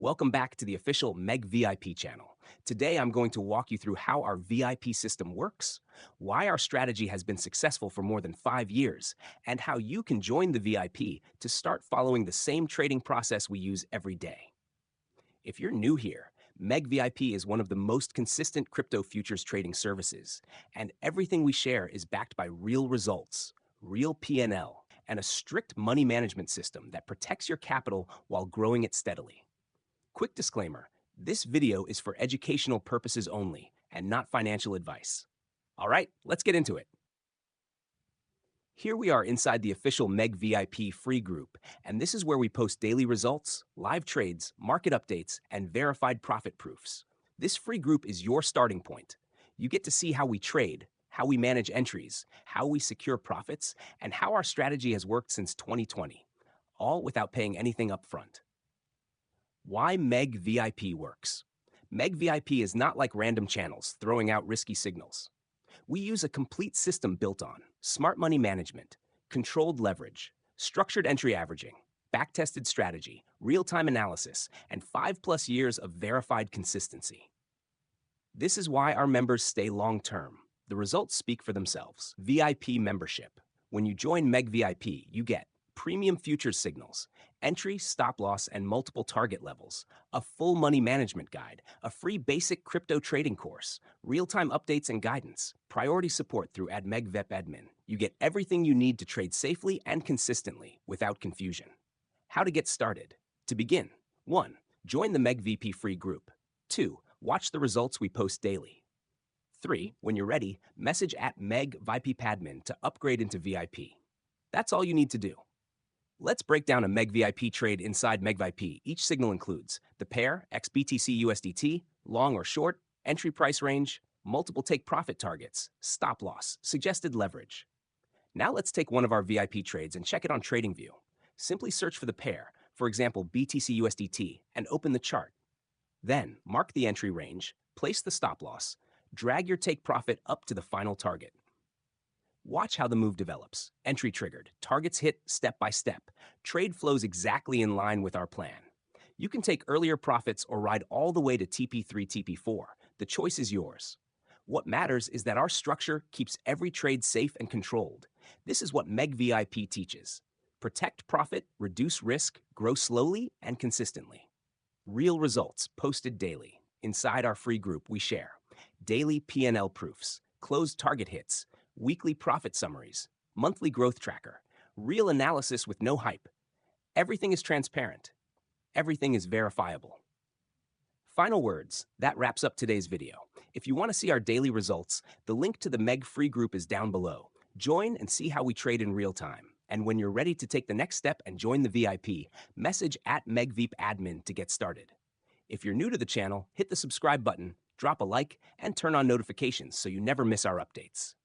Welcome back to the official Meg VIP channel. Today, I'm going to walk you through how our VIP system works, why our strategy has been successful for more than 5 years, and how you can join the VIP to start following the same trading process we use every day. If you're new here, Meg VIP is one of the most consistent crypto futures trading services, and everything we share is backed by real results, real P&L, and a strict money management system that protects your capital while growing it steadily. Quick disclaimer, this video is for educational purposes only and not financial advice. All right, let's get into it. Here we are inside the official Meg VIP free group, and this is where we post daily results, live trades, market updates, and verified profit proofs. This free group is your starting point. You get to see how we trade, how we manage entries, how we secure profits, and how our strategy has worked since 2020, all without paying anything up front. Why Meg VIP works. Meg VIP is not like random channels throwing out risky signals. We use a complete system built on smart money management, controlled leverage, structured entry averaging, back-tested strategy, real-time analysis, and 5+ years of verified consistency. This is why our members stay long-term. The results speak for themselves. VIP membership. When you join Meg VIP, you get premium futures signals, entry, stop loss, and multiple target levels, a full money management guide, a free basic crypto trading course, real-time updates and guidance, priority support through AdMegVep admin. You get everything you need to trade safely and consistently without confusion. How to get started. To begin, 1. Join the Meg VP free group. 2. Watch the results we post daily. 3. When you're ready, message @MEGVIPadmin to upgrade into VIP. That's all you need to do. Let's break down a Meg VIP trade inside Meg VIP. Each signal includes the pair, XBTC USDT, long or short, entry price range, multiple take profit targets, stop loss, suggested leverage. Now let's take one of our VIP trades and check it on TradingView. Simply search for the pair, for example BTC USDT, and open the chart. Then mark the entry range, place the stop loss, drag your take profit up to the final target. Watch how the move develops. Entry triggered, targets hit step by step. Trade flows exactly in line with our plan. You can take earlier profits or ride all the way to TP3, TP4. The choice is yours. What matters is that our structure keeps every trade safe and controlled. This is what Meg VIP teaches. Protect profit, reduce risk, grow slowly and consistently. Real results posted daily. Inside our free group, we share daily P&L proofs, closed target hits, weekly profit summaries, monthly growth tracker, real analysis with no hype. Everything is transparent. Everything is verifiable. Final words, that wraps up today's video. If you want to see our daily results, the link to the Meg free group is down below. Join and see how we trade in real time. And when you're ready to take the next step and join the VIP, message @MEGVIPadmin to get started. If you're new to the channel, hit the subscribe button, drop a like, and turn on notifications so you never miss our updates.